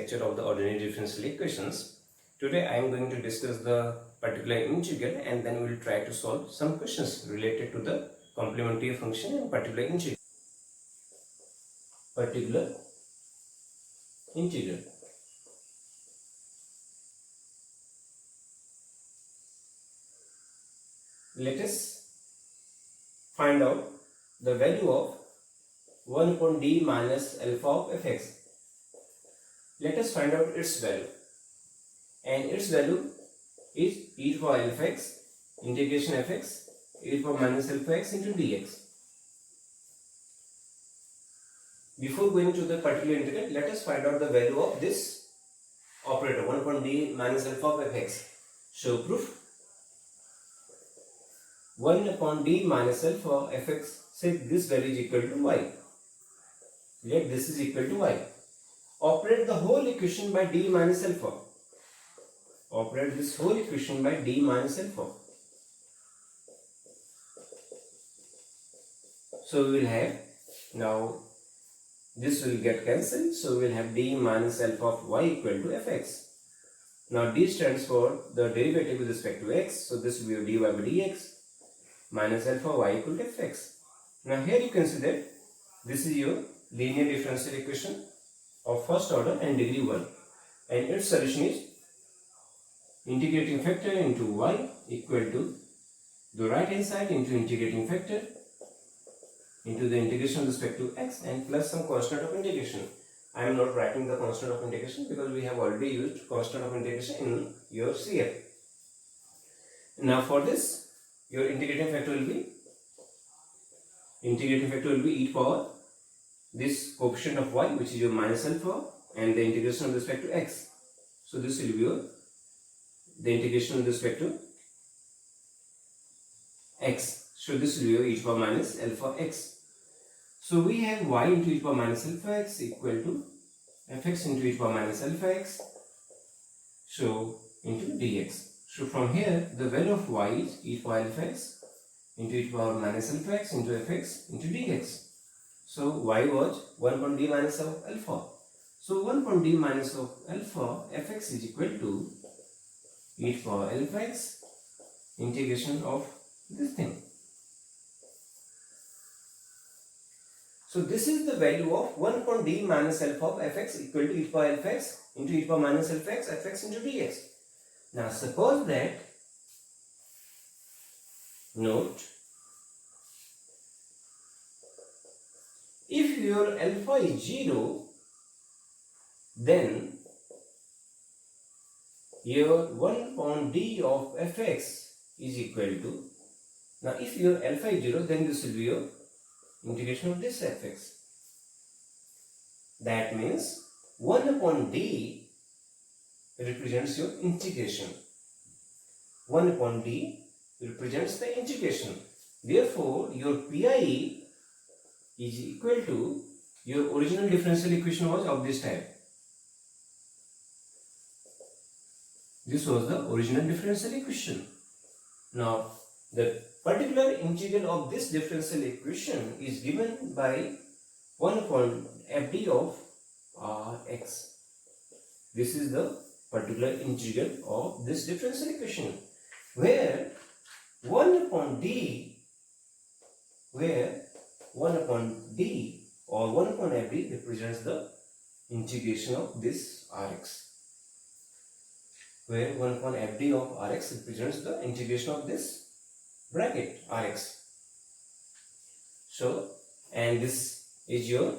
lecture of the ordinary differential equations. Today I am going to discuss the particular integral and then we will try to solve some questions related to the complementary function and particular integral. Let us find out the value of 1 upon d minus alpha of fx. Let us find out its value, and its value is e to the power alpha x integration fx e to the power minus alpha x into dx. Before going to the particular integral, let us find out the value of this operator 1 upon d minus alpha of fx. Show proof. 1 upon d minus alpha fx, say this value is equal to y. Let this is equal to y. Operate the whole equation by d minus alpha. Operate this whole equation by d minus alpha. So we will have, now this will get cancelled, so we will have d minus alpha of y equal to fx. Now d stands for the derivative with respect to x, so this will be dy by dx minus alpha y equal to fx. Now here you can see that this is your linear differential equation of first order and degree 1, and its solution is integrating factor into y equal to the right hand side into integrating factor into the integration with respect to x and plus some constant of integration. I am not writing the constant of integration because we have already used constant of integration in your CF. Now for this, your integrating factor will be e to power this coefficient of y, which is your minus alpha, and the integration with respect to x. So this will be your the integration with respect to x. So this will be your e to power minus alpha x. So we have y into e to power minus alpha x equal to fx into e to power minus alpha x, so into dx. So from here the value of y is e to power alpha x into e to power minus alpha x into fx into dx. So y was 1 upon d minus of alpha. So 1 upon d minus of alpha fx is equal to e to power alpha x integration of this thing. So this is the value of 1 upon d minus alpha of fx equal to e to power alpha x into e to power minus alpha x fx into dx. Now suppose that, note, if your alpha is 0, then your 1 upon d of fx is equal to, now if your alpha is 0, then this will be your integration of this fx. That means 1 upon d represents your integration. 1 upon d represents the integration. Therefore, your PIE is equal to, your original differential equation was of this type. This was the original differential equation. Now, the particular integral of this differential equation is given by 1 upon fd of Rx. This is the particular integral of this differential equation, where 1 upon d or 1 upon fd represents the integration of this Rx, where 1 upon fd of Rx represents the integration of this bracket Rx. So, and this is your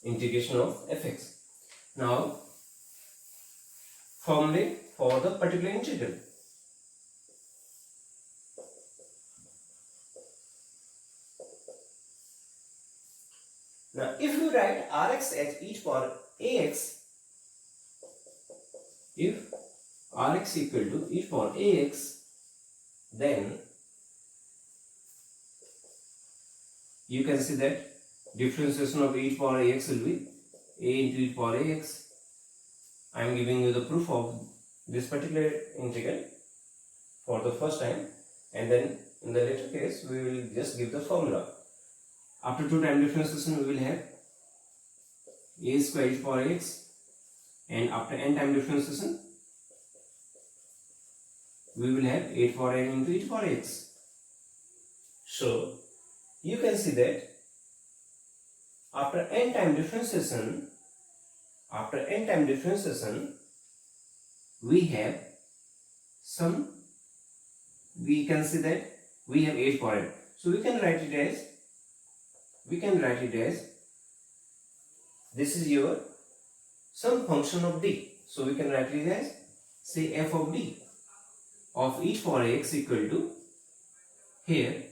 integration of fx. Now, formula for the particular integral. Now, if you write Rx as e to power ax, if Rx equal to e to power ax, then you can see that differentiation of e to power ax will be a into e to power ax. I am giving you the proof of this particular integral for the first time, and then in the later case we will just give the formula. After two time differentiation we will have a square e to power x and after n time differentiation we will have 8 power n into e power x. So you can see that after n time differentiation we have some, we can see that we have 8 power n. So we can write it as this is your some function of d. So we can write it as, say, f of d of e power x equal to, here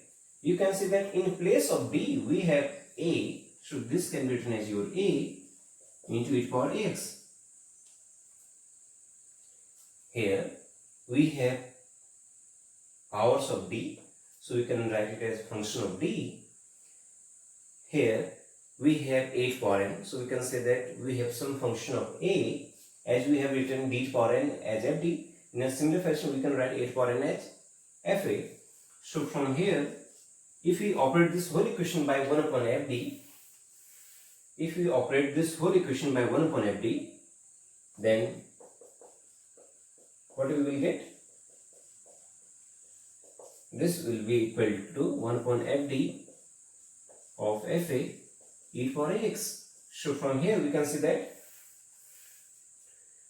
you can see that in place of d we have a, so this can be written as your a into e power x. Here we have powers of d, so we can write it as function of d. Here we have 8 power n, so we can say that we have some function of a, as we have written d power n as fd. In a similar fashion we can write 8 power n as fa. So from here, if we operate this whole equation by 1 upon fd, then what we will get? This will be equal to 1 upon fd of fa e power x. So from here we can see that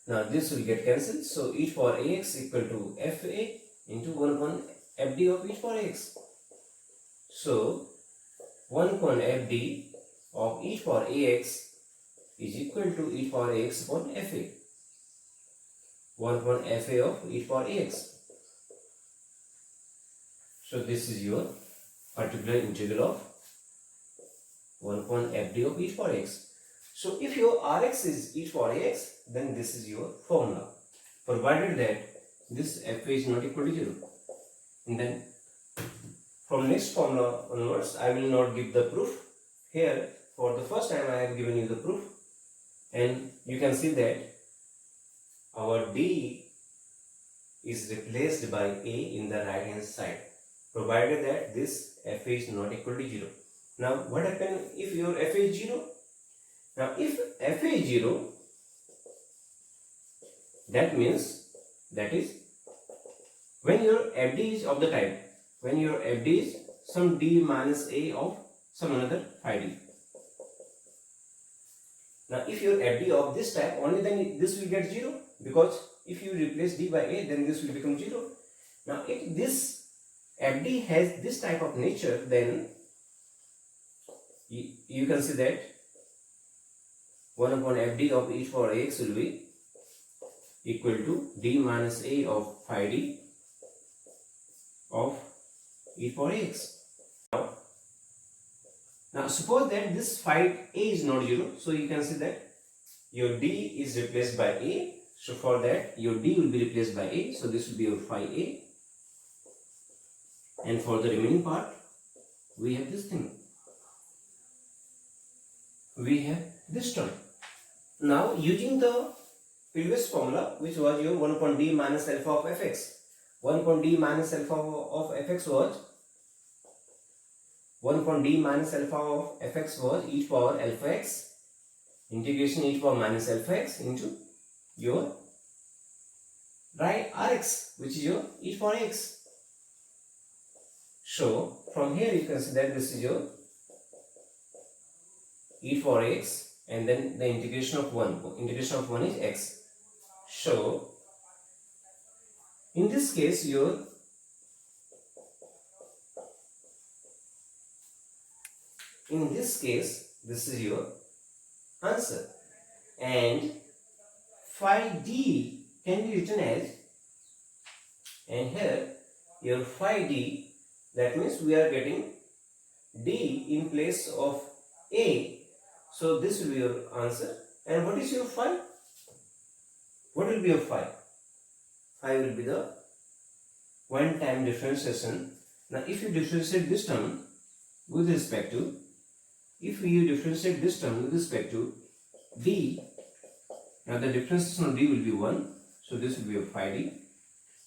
now this will get cancelled. So e power ax equal to fa into 1 upon fd of e power x. So 1 upon fd of e power ax is equal to e power ax upon fa. 1 upon fa of e power ax. So this is your particular integral of 1 upon fd of e power x. So if your rx is e power x, then this is your formula, provided that this fa is not equal to 0. And then from next formula onwards, I will not give the proof. Here for the first time I have given you the proof, and you can see that our d is replaced by a in the right hand side, provided that this fa is not equal to 0. Now what happens if your fa is 0? Now if fa is 0, that means, that is, when your fd is of the type, when your fd is some d minus a of some another phi d. Now if your fd of this type, only then this will get 0, because if you replace d by a, then this will become 0. Now if this fd has this type of nature, then you can see that 1 upon fd of e power x will be equal to d minus a of phi d of e power x. Now suppose that this phi a is not 0, so you can see that your d is replaced by a. So for that your d will be replaced by a, so this will be your phi a, and for the remaining part we have this thing, we have this term. Now using the previous formula, which was your 1 upon d minus alpha of fx, 1 upon d minus alpha of fx was 1 upon d minus alpha of fx was e power alpha x integration e power minus alpha x into your right rx, which is your e power x. So from here you can see that this is your e power x, and then the integration of 1 is x. So in this case this is your answer, and phi d can be written as, and here your phi d, that means we are getting d in place of a, so this will be your answer. And what is your phi? What will be your phi? Phi will be the one time differentiation. Now if you differentiate this term with respect to, d, now the differentiation of d will be 1, so this will be your phi d,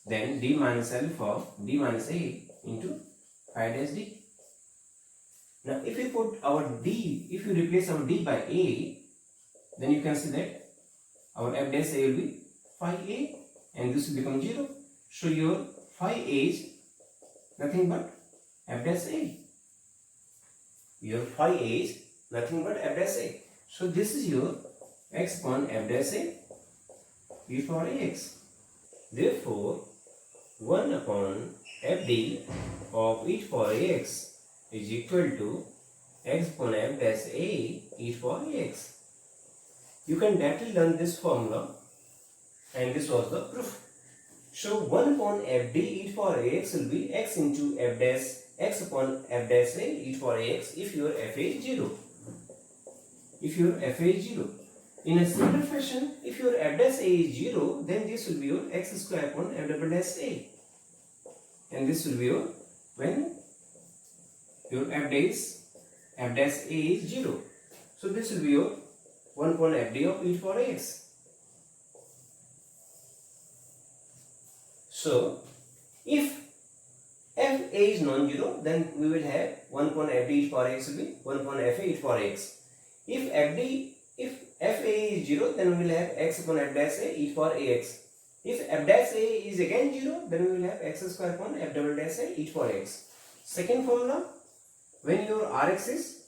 then d minus alpha, d minus a into phi dash d. Now if you replace our d by a, then you can see that our f dash a will be phi a, and this will become 0. So your phi a is nothing but f dash a. Your phi a is nothing but f dash a. So this is your x upon f dash a e power ax. Therefore 1 upon fd of e power ax is equal to x upon f dash a e power ax. You can directly learn this formula, and this was the proof. So 1 upon fd e power ax will be x into f dash x upon f dash a e power ax if your f is 0. If your f is 0. In a similar fashion, if your f dash a is 0, then this will be your x square upon f double dash a. And this will be your, when your f dash a is 0. So this will be your 1 upon fd of e power x. So if f a is non-zero, then we will have 1 upon fd e power x will be 1 upon f a e power x. If f a is 0, then we will have x upon f dash a e power ax. If f dash a is again 0, then we will have x square upon f double dash a e power x. Second formula, when your rx is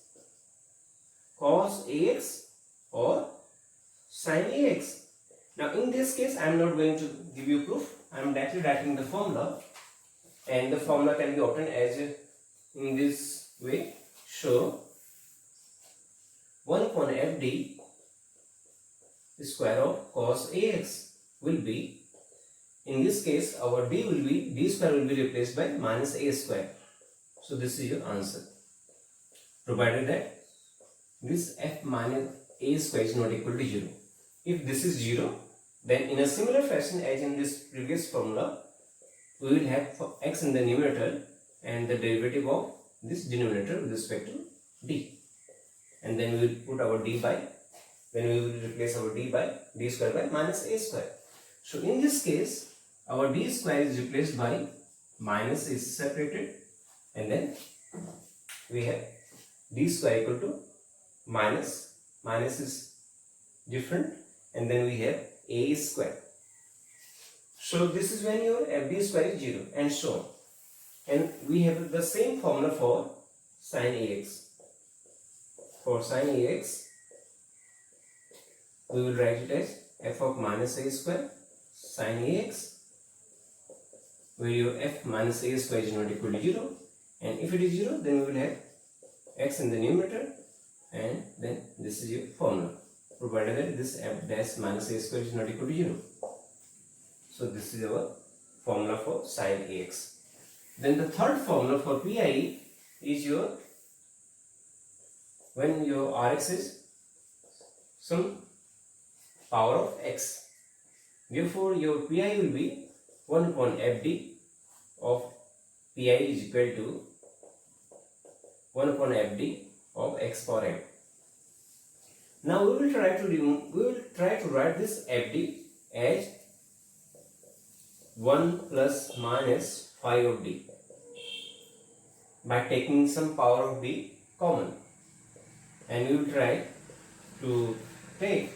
cos ax or sin ax. Now in this case, I am not going to give you proof. I am directly writing the formula, and the formula can be obtained as in this way. So 1 upon fd square of cos ax will be, in this case our d square will be replaced by minus a square. So this is your answer, provided that this f minus a square is not equal to 0. If this is 0, then in a similar fashion as in this previous formula, we will have x in the numerator and the derivative of this denominator with respect to d, and then we will put our d by, then we will replace our d by d square by minus a square. So in this case, our d square is replaced by minus is separated, and then we have d square equal to minus is different, and then we have a square. So this is when your fd square is 0, and so on. And we have the same formula for sin ax. For sin ax, we will write it as f of minus a square sin ax, where your f minus a square is not equal to 0, and if it is 0, then we will have x in the numerator, and then this is your formula, provided that this f dash minus a square is not equal to 0. So this is our formula for sin ax. Then the third formula for pi is your, when your rx is some power of x. Therefore your pi will be 1 upon fd of pi is equal to 1 upon fd of x power m. Now we will try to write this fd as 1 plus minus phi of d by taking some power of d common, and we will try to take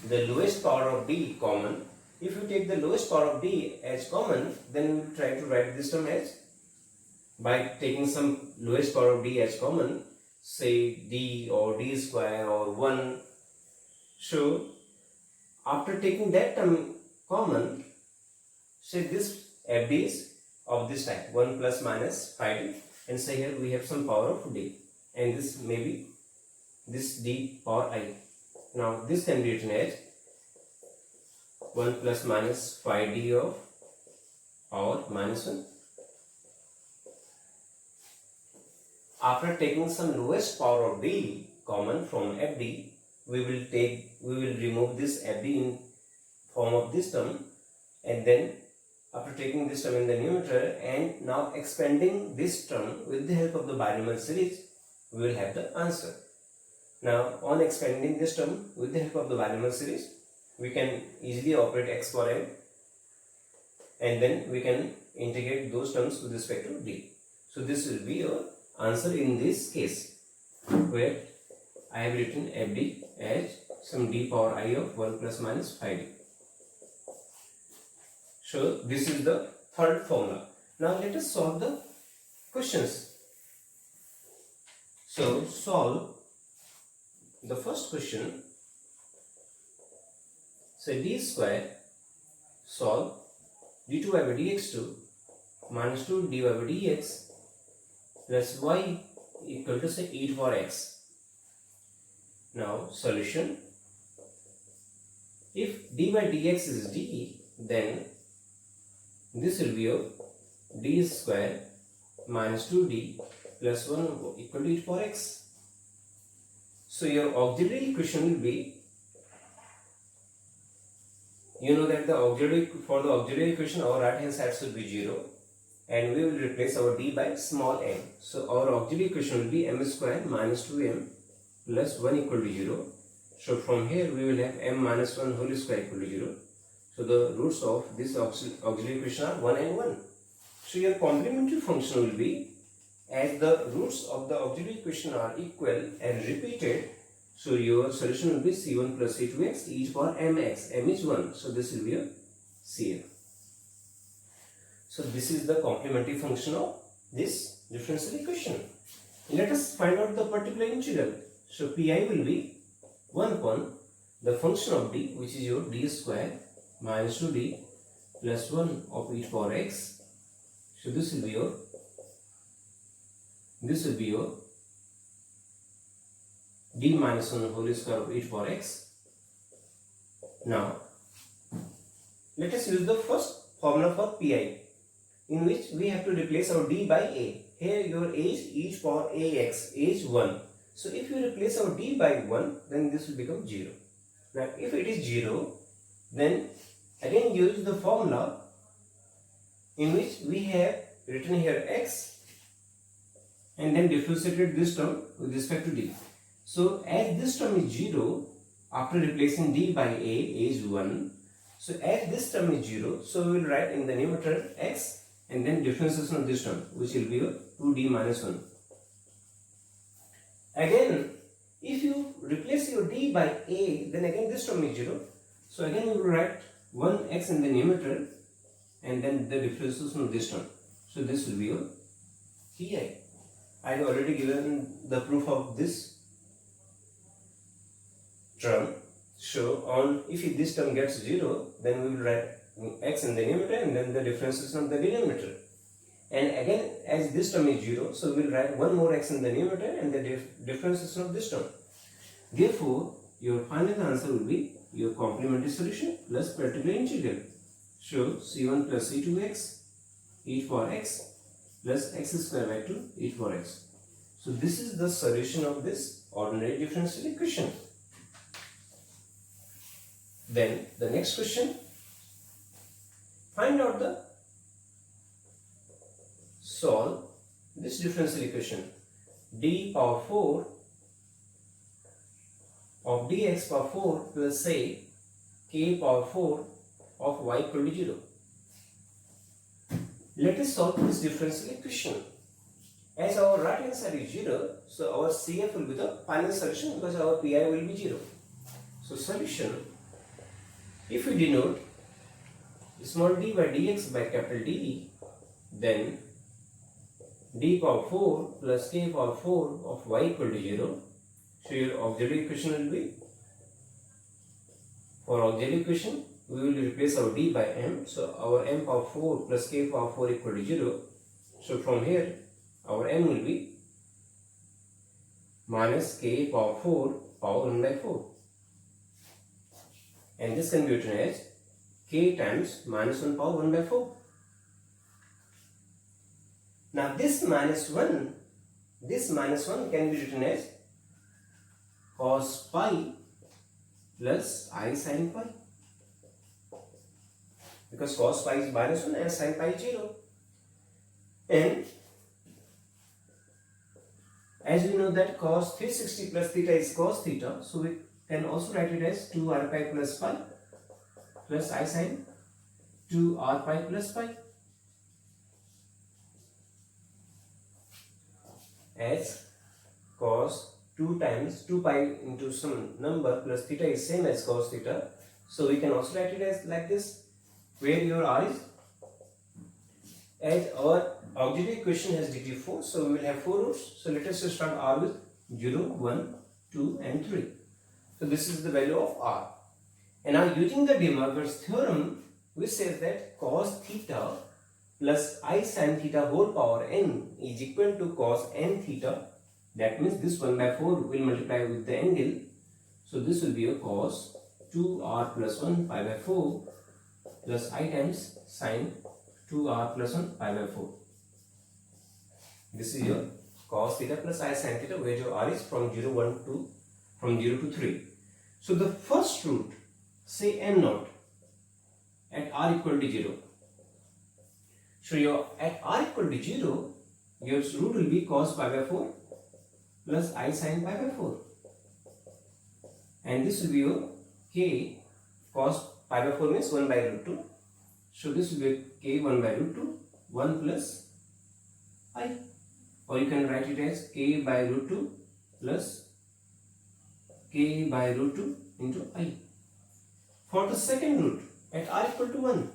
the lowest power of d common. If you take the lowest power of d as common, then we will try to write this term as, by taking some lowest power of d as common, say d or d square or 1. So after taking that term common, say this fd is of this type 1 plus minus phi d, and say here we have some power of d, and this may be this d power I. Now this can be written as 1 plus minus phi d of power minus 1. After taking some lowest power of d common from fd, we will remove this fd in form of this term, and then after taking this term in the numerator and now expanding this term with the help of the binomial series, we will have the answer. Now on expanding this term with the help of the binomial series, we can easily operate x power m, and then we can integrate those terms with respect to d. So this will be your answer in this case, where I have written fd as some d power I of 1 plus minus 5d. So this is the third formula. Now let us solve the questions. So solve the first question. So d square, solve d2 by dx2 minus 2 dy by dx plus y equal to say e to power x. Now solution. If d by dx is d, then this will be your d square minus 2d plus 1 equal to e to power x. So your auxiliary equation will be, you know that for the auxiliary equation our right hand side should be 0 and we will replace our d by small m. So our auxiliary equation will be m square minus 2m plus 1 equal to 0. So from here we will have m minus 1 whole square equal to 0. So the roots of this auxiliary equation are 1 and 1. So your complementary function will be, as the roots of the auxiliary equation are equal and repeated, so your solution will be c1 plus c2x e to power mx. M is 1. So this will be your CF. So this is the complementary function of this differential equation. Let us find out the particular integral. So pi will be 1 upon the function of d, which is your d square minus 2d plus 1 of e to power x. So this will be your d minus 1 whole square of e to power x. Now let us use the first formula for pi, in which we have to replace our d by a. Here your a is e to power ax, a is 1. So if you replace our d by 1, then this will become 0. Now if it is 0, then again use the formula in which we have written here x and then differentiated this term with respect to d. So as this term is 0, after replacing d by a is 1. So as this term is 0, so we will write in the numerator x and then differentiation of this term, which will be 2d minus 1. Again, if you replace your d by a, then again this term is 0. So again we will write 1x in the numerator and then the differentiation of this term. So this will be your pi. I have already given the proof of this term. So if this term gets 0, then we will write x in the numerator and then the differentiation of the denominator. And again, as this term is 0, so we will write one more x in the numerator and the differentiation of this term. Therefore, your final answer will be your complementary solution plus particular integral. So c1 plus c2x e to power x plus x square by 2 e to power x. So this is the solution of this ordinary differential equation. Then the next question, find out the solve this differential equation. D power 4 of dx power 4 plus say k power 4 of y equal to 0. Let us solve this differential equation. As our right hand side is 0, so our CF will be the final solution because our PI will be 0. So solution, if we denote small d by dx by capital D, then d power 4 plus k power 4 of y equal to 0. So your auxiliary equation will be, for auxiliary equation we will replace our d by m. So our m power 4 plus k power 4 equal to 0. So from here our m will be minus k power 4 power 1 by 4. And this can be written as k times minus 1 power 1 by 4. Now this minus 1 can be written as cos pi plus I sin pi, because cos pi is minus 1 and sin pi is 0. And as we know that cos 360 plus theta is cos theta, so we can also write it as 2r pi plus pi plus I sin 2r pi plus pi, as cos 2 times 2 pi into some number plus theta is same as cos theta. So we can also write it as like this, where your r is, as our auxiliary equation has degree 4, so we will have 4 roots. So let us start r with 0, 1, 2 and 3. So this is the value of r. And now using the De Morgan's theorem, which says that cos theta plus I sin theta whole power n is equal to cos n theta. That means this 1 by 4 will multiply with the angle. So this will be a cos 2r plus 1 pi by 4 plus I times sin 2r plus 1 pi by 4. This is your cos theta plus I sin theta, where your r is from 0 to 3. So the first root, say n naught, at r equal to 0. So your at r equal to 0, your root will be cos pi by 4 plus I sin pi by 4. And this will be your k, cos pi by 4 means 1 by root 2. So this will be k 1 by root 2, 1 plus I. Or you can write it as k by root 2 plus k by root 2 into I. For the second root, at r equal to 1.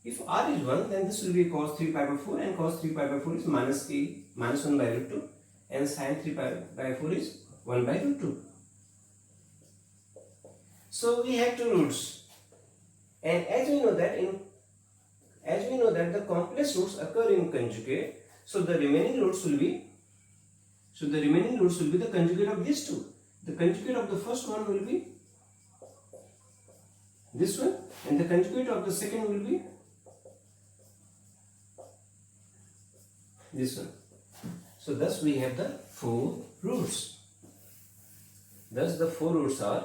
If r is 1, then this will be cos 3 pi by 4, and cos 3 pi by 4 is minus k minus 1 by root 2, and sin 3 pi by 4 is 1 by root 2. So we have two roots, and as we know that the complex roots occur in conjugate, so the remaining roots will be the conjugate of these two. The conjugate of the first one will be this one, and the conjugate of the second will be this one. So thus we have the 4 roots. Thus the 4 roots are,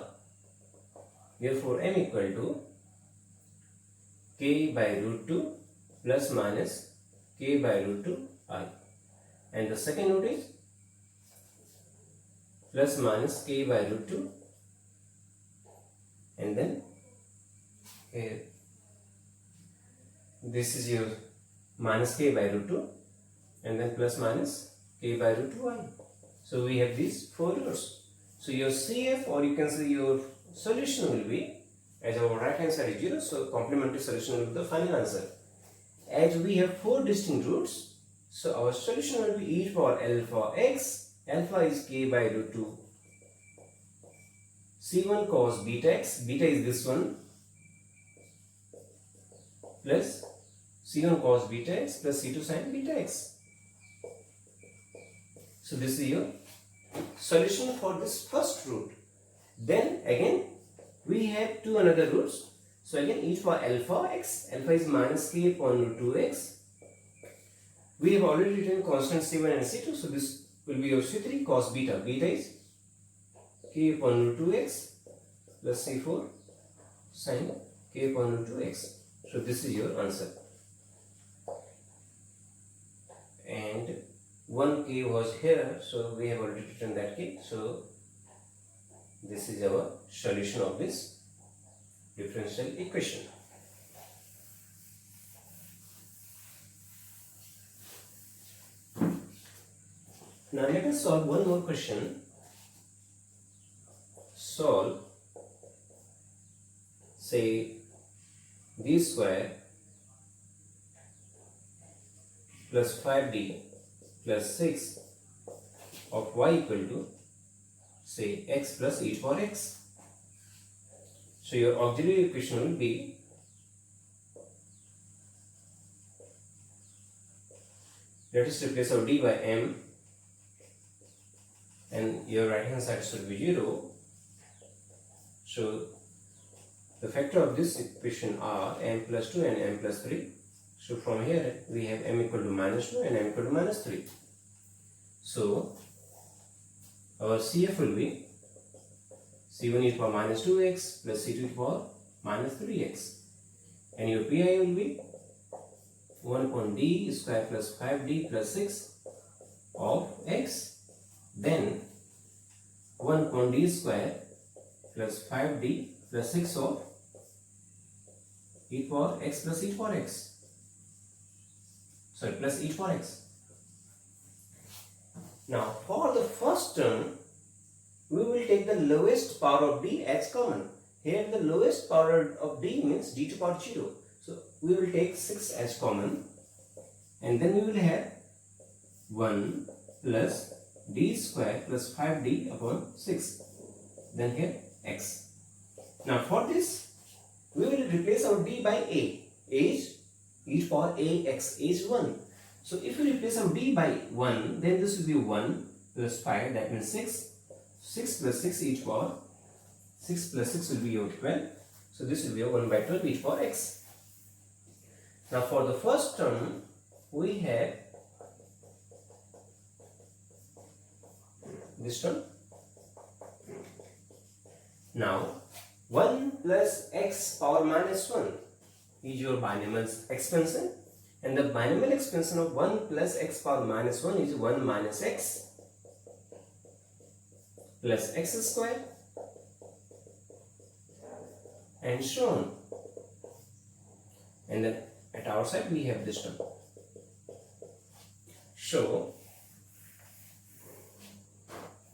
therefore m equal to k by root 2 plus minus k by root 2 I. And the second root is plus minus k by root 2, and then here this is your minus k by root 2, and then plus minus k by root 2I. So we have these 4 roots. So your CF, or you can say your solution, will be, as our right hand side is 0, so complementary solution will be the final answer. As we have 4 distinct roots, so our solution will be e for alpha x. Alpha is k by root 2 c1 cos beta x, beta is this one, plus c1 cos beta x plus c2 sin beta x. So this is your solution for this first root. Then again we have two another roots. So again e for alpha x, alpha is minus k upon root 2x. We have already written constant c1 and c2, so this will be your c3 cos beta. Beta is k upon root 2x plus c4 sin k upon root 2x. So this is your answer. And 1k was here, so we have already written that k. So this is our solution of this differential equation. Now let us solve one more question. Solve, say, b square plus 5d plus 6 of y equal to, say, x plus e for x. So your auxiliary equation will be, let us replace our d by m, and your right hand side should be 0. So the factor of this equation are m plus 2 and m plus 3. So from here we have m equal to minus 2 and m equal to minus 3. So our CF will be c1 e to the power minus 2x plus c2 e to the power minus 3x, and your PI will be 1 upon d square plus 5d plus 6 of x, then 1 upon d square plus 5d plus 6 of e to the power x plus e to the power x, sorry, plus e to the power x. Now for the first term, we will take the lowest power of d as common. Here the lowest power of d means d to the power 0. So we will take 6 as common, and then we will have 1 plus d square plus 5d upon 6. Then here x. Now for this, we will replace our d by a. A is e to the power a x. A is 1. So if we replace our d by 1, then this will be 1 plus 5, that means 6. 6 plus 6 e to the power 6 plus 6 will be your 12. So this will be 1 by 12 e to the power x. Now for the first term, we have this term. Now 1 plus x power minus 1 is your binomial expansion, and the binomial expansion of 1 plus x power minus 1 is 1 minus x plus x square, and so on. And then at our side we have this term.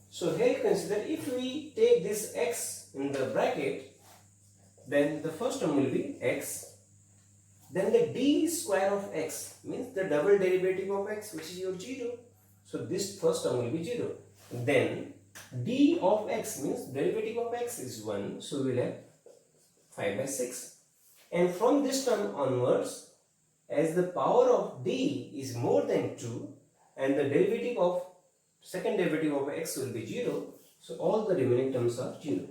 So here you can see that if we take this x in the bracket, then the first term will be x. Then the d square of x means the double derivative of x, which is your 0. So this first term will be 0. Then d of x means derivative of x is 1. So we will have 5 by 6. And from this term onwards, as the power of d is more than 2 and the derivative of second derivative of x will be 0, so all the remaining terms are 0.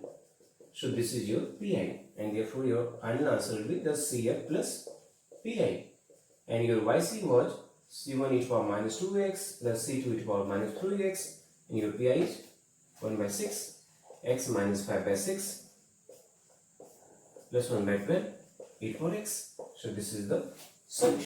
So this is your pi, and therefore your final answer will be the CF plus pi. And your YC was C1 e to the power minus 2x plus C2 e to the power minus 3x, and your pi is 1 by 6, x minus 5 by 6 plus 1 by 12 e to the power x. So this is the solution.